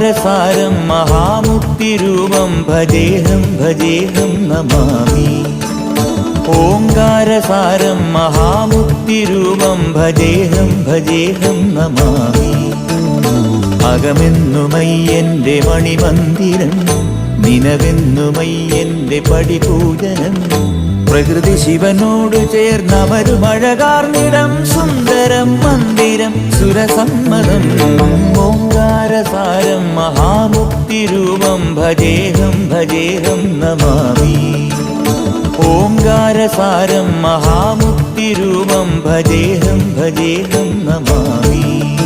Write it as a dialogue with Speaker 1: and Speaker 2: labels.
Speaker 1: ഓങ്കാരസാരം മഹാമുക്തിരൂപം ഭജേഹം ഭജേഹം നമാമി. ഓങ്കാരസാരം മഹാമുക്തിരൂപം ഭജേഹം ഭജേഹം നമാമി. അകമെന്നുമയ്യന്റെ മണിമന്ദിരം, നിനവെന്നുമയ്യന്റെ പടിപൂജനം. പ്രകൃതി ശിവനോട് ചേർന്നമരുമഴകാർന്നിടം, സുന്ദരം മന്ദിരം സുരസമ്മതം. ഓങ്കാരസാരം മഹാമുക്തിരൂപം ഭജേഹം ഭജേഹം നമാമി. ഓങ്കാരസാരം മഹാമുക്തിരൂപം ഭജേഹം ഭജേഹം നമാമി.